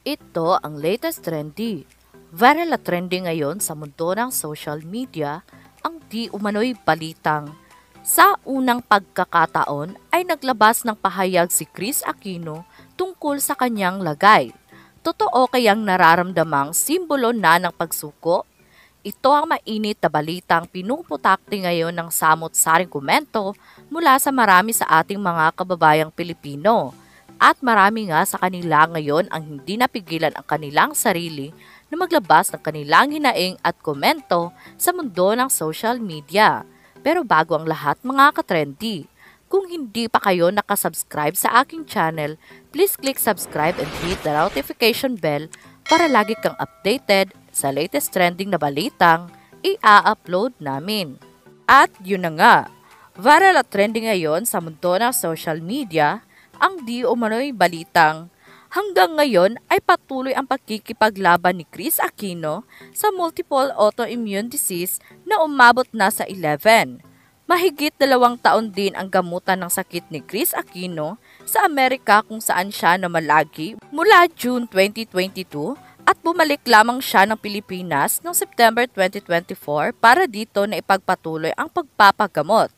Ito ang latest trendy. Viral na trending ngayon sa mundo ng social media ang di umano'y balitang. Sa unang pagkakataon ay naglabas ng pahayag si Chris Aquino tungkol sa kanyang lagay. Totoo kayang nararamdamang simbolo na ng pagsuko? Ito ang mainit na balitang pinuputakti ngayon ng samot-saring komento mula sa marami sa ating mga kababayang Pilipino. At marami nga sa kanila ngayon ang hindi napigilan ang kanilang sarili na maglabas ng kanilang hinaing at komento sa mundo ng social media. Pero bago ang lahat mga katrendy, kung hindi pa kayo nakasubscribe sa aking channel, please click subscribe and hit the notification bell para lagi kang updated sa latest trending na balitang i-upload namin. At yun na nga, viral at trending ngayon sa mundo ng social media ang di umano'y balitang hanggang ngayon ay patuloy ang pagkikipaglaban ni Chris Aquino sa multiple autoimmune disease na umabot na sa 11. Mahigit 2 taon din ang gamutan ng sakit ni Chris Aquino sa Amerika kung saan siya namalagi mula June 2022 at bumalik lamang siya ng Pilipinas noong September 2024 para dito na ipagpatuloy ang pagpapagamot.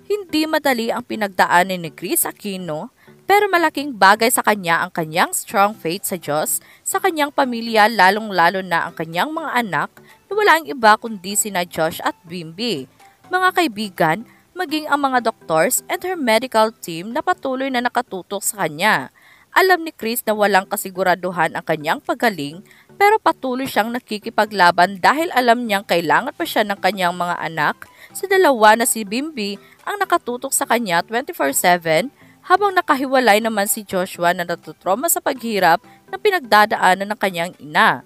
Hindi madali ang pinagdaanan ni Chris Aquino pero malaking bagay sa kanya ang kanyang strong faith sa Diyos, sa kanyang pamilya lalong-lalo na ang kanyang mga anak na walang iba kundi sina Josh at Bimby. Mga kaibigan, maging ang mga doctors and her medical team na patuloy na nakatutok sa kanya. Alam ni Chris na walang kasiguraduhan ang kanyang pagaling pero patuloy siyang nakikipaglaban dahil alam niyang kailangan pa siya ng kanyang mga anak sa dalawa na si Bimby ang nakatutok sa kanya 24/7 habang nakahiwalay naman si Joshua na natutroma sa paghirap ng pinagdadaanan ng kanyang ina.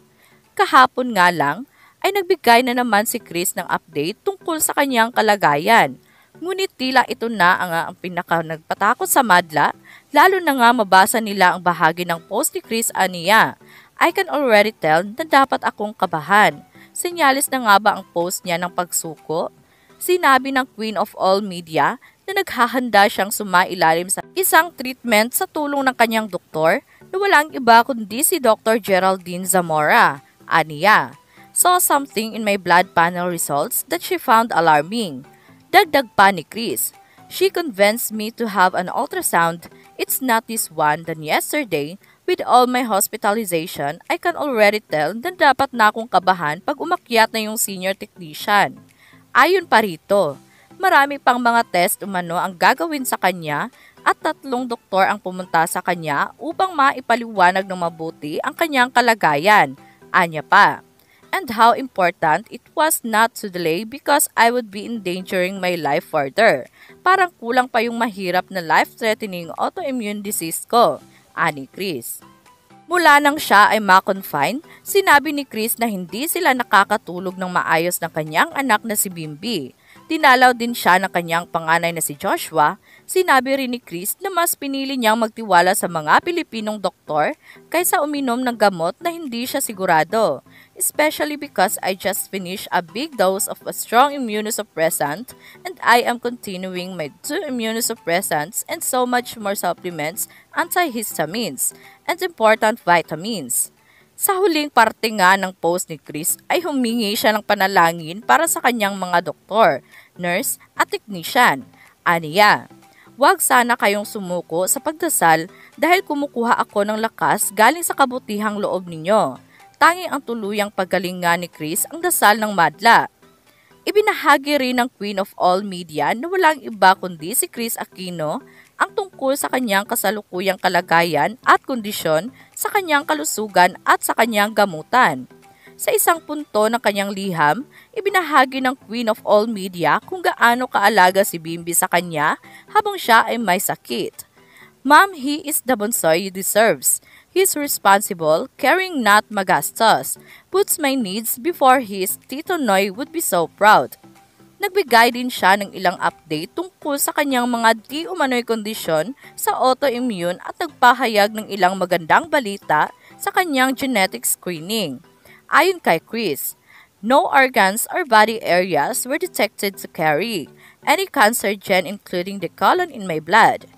Kahapon nga lang ay nagbigay na naman si Chris ng update tungkol sa kanyang kalagayan. Ngunit tila ito na ang pinaka nagpatakot sa madla, lalo na nga mabasa nila ang bahagi ng post ni Chris aniya. I can already tell na dapat akong kabahan. Senyalis na nga ba ang post niya ng pagsuko? Sinabi ng Queen of All Media na naghahanda siyang sumailalim sa isang treatment sa tulong ng kanyang doktor na walang iba kundi si Dr. Geraldine Zamora. Aniya, saw something in my blood panel results that she found alarming. Dagdag pa ni Chris, she convinced me to have an ultrasound. It's not this one than yesterday. With all my hospitalization, I can already tell na dapat na akong kabahan pag umakyat na yung senior technician. Ayon pa rito, marami pang mga test umano ang gagawin sa kanya at 3 doktor ang pumunta sa kanya upang maipaliwanag ng mabuti ang kanyang kalagayan. Anya pa. And how important it was not to delay because I would be endangering my life further. Parang kulang pa yung mahirap na life-threatening autoimmune disease ko. Ani Chris. Mula nang siya ay ma-confine, sinabi ni Chris na hindi sila nakakatulog ng maayos ng kanyang anak na si Bimby. Dinalaw din siya ng kanyang panganay na si Joshua. Sinabi rin ni Chris na mas pinili niyang magtiwala sa mga Pilipinong doktor kaysa uminom ng gamot na hindi siya sigurado. Especially because I just finished a big dose of a strong immunosuppressant and I am continuing my 2 immunosuppressants and so much more supplements, antihistamines, and important vitamins. Sa huling parte nga ng post ni Chris ay humingi siya ng panalangin para sa kanyang mga doktor, nurse at technician. Aniya, huwag sana kayong sumuko sa pagdasal dahil kumukuha ako ng lakas galing sa kabutihang loob ninyo. Tanging ang tuluyang paggaling nga ni Chris ang dasal ng madla. Ibinahagi rin ng Queen of All Media na walang iba kundi si Chris Aquino ang tungkol sa kanyang kasalukuyang kalagayan at kondisyon sa kanyang kalusugan at sa kanyang gamutan. Sa isang punto ng kanyang liham, ibinahagi ng Queen of All Media kung gaano kaalaga si Bimby sa kanya habang siya ay may sakit. Ma'am, he is the bonsoy you deserves. He's responsible, caring not magastos, puts my needs before his. Tito Noy would be so proud. Nagbigay din siya ng ilang update tungkol sa kanyang mga di umano'y kondisyon sa autoimmune at nagpahayag ng ilang magandang balita sa kanyang genetic screening. Ayon kay Chris, no organs or body areas were detected to carry any cancer gene including the colon in my blood.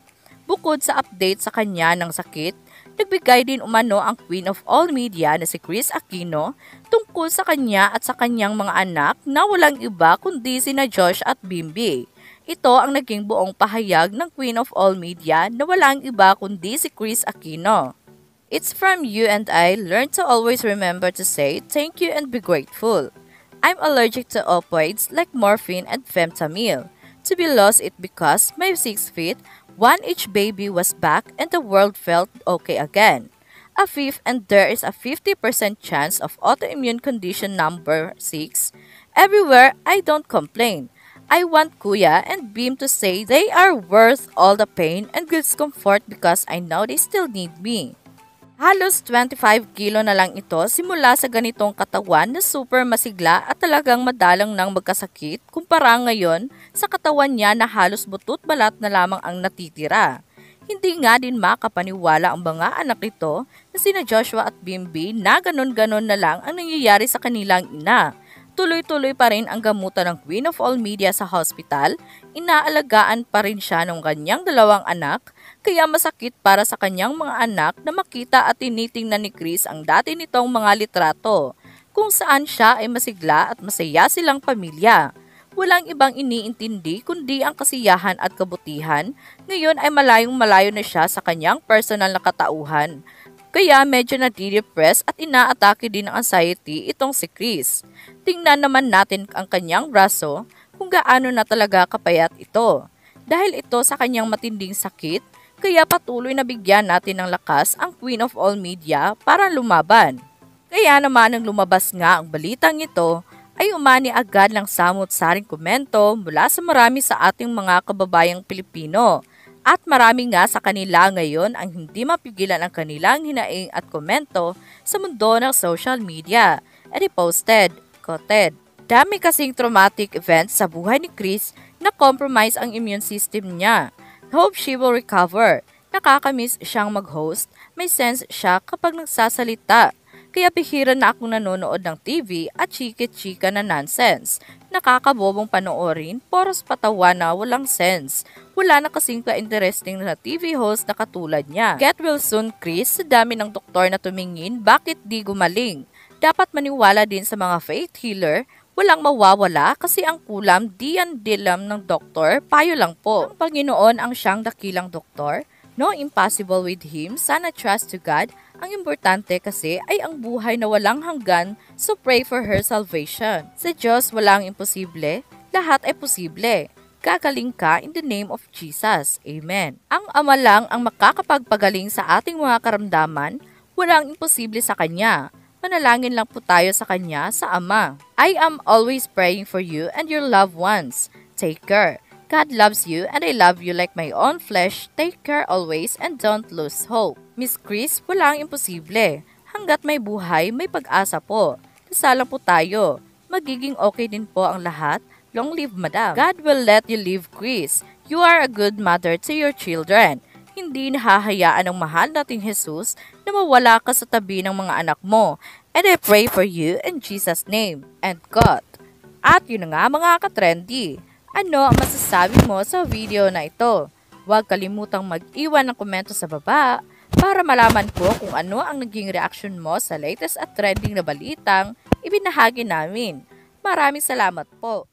Bukod sa update sa kanya ng sakit, Nagbigay din umano ang Queen of All Media na si Kris Aquino tungkol sa kanya at sa kanyang mga anak na walang iba kundi sina Josh at Bimbi. Ito ang naging buong pahayag ng Queen of All Media na walang iba kundi si Kris Aquino. It's from you and I. Learn to always remember to say thank you and be grateful. I'm allergic to opioids like morphine and fentanyl. To be lost it because my 6 feet, 1 each baby was back and the world felt okay again. A fifth and there is a 50% chance of autoimmune condition number 6. Everywhere I don't complain. I want Kuya and Beam to say they are worth all the pain and discomfort because I know they still need me. Halos 25 kilo na lang ito simula sa ganitong katawan na super masigla at talagang madalang nang magkasakit kumpara ngayon sa katawan niya na halos butot balat na lamang ang natitira. Hindi nga din makapaniwala ang mga anak nito na sina Joshua at Bimbi na ganon-ganon na lang ang nangyayari sa kanilang ina. Tuloy-tuloy pa rin ang gamutan ng Queen of All Media sa hospital, inaalagaan pa rin siya ng kanyang 2 anak, kaya masakit para sa kanyang mga anak na makita at tinitingnan ni Kris ang dati nitong mga litrato, kung saan siya ay masigla at masaya silang pamilya. Walang ibang iniintindi kundi ang kasiyahan at kabutihan, ngayon ay malayong-malayo na siya sa kanyang personal na katauhan. Kaya medyo nadidepress at inaatake din ng anxiety itong si Kris. Tingnan naman natin ang kanyang braso kung gaano na talaga kapayat ito. Dahil ito sa kanyang matinding sakit, kaya patuloy na bigyan natin ng lakas ang Queen of All Media para lumaban. Kaya naman nang lumabas nga ang balitang ito, ay umani agad ng samot-saring komento mula sa marami sa ating mga kababayang Pilipino. At marami nga sa kanila ngayon ang hindi mapigilan ang kanilang hinaing at komento sa mundo ng social media. At posted, quoted, dami kasing traumatic events sa buhay ni Kris na compromise ang immune system niya. Hope she will recover. Nakakamiss siyang mag-host, may sense siya kapag nagsasalita. Kaya bihira na akong nanonood ng TV at chika-chika na nonsense. Nakakabobong panoorin, poros patawa na walang sense. Wala na kasing ka-interesting na TV host na katulad niya. Get well soon, Kris. Sa dami ng doktor na tumingin, bakit di gumaling? Dapat maniwala din sa mga faith healer. Walang mawawala kasi ang kulam di yan dilam ng doktor, payo lang po. Ang Panginoon ang siyang dakilang doktor. No impossible with Him. Sana trust to God. Ang importante kasi ay ang buhay na walang hanggan, so pray for her salvation. Sa Diyos walang imposible, lahat ay posible. Gagaling ka in the name of Jesus. Amen. Ang Ama lang ang makakapagpagaling sa ating mga karamdaman, walang imposible sa Kanya. Manalangin lang po tayo sa Kanya, sa Ama. I am always praying for you and your loved ones. Take care. God loves you and I love you like my own flesh. Take care always and don't lose hope. Miss Kris, walang imposible. Hanggat may buhay, may pag-asa po. Dasalan po tayo. Magiging okay din po ang lahat. Long live Madam. God will let you live, Kris. You are a good mother to your children. Hindi nahahayaan ng mahal nating Jesus na mawala ka sa tabi ng mga anak mo. And I pray for you in Jesus' name. And God. At yun na nga mga ka-trendy. Ano ang masasabi mo sa video na ito? Huwag kalimutang mag-iwan ng komento sa baba para malaman ko kung ano ang naging reaction mo sa latest at trending na balitang ibinahagi namin. Maraming salamat po.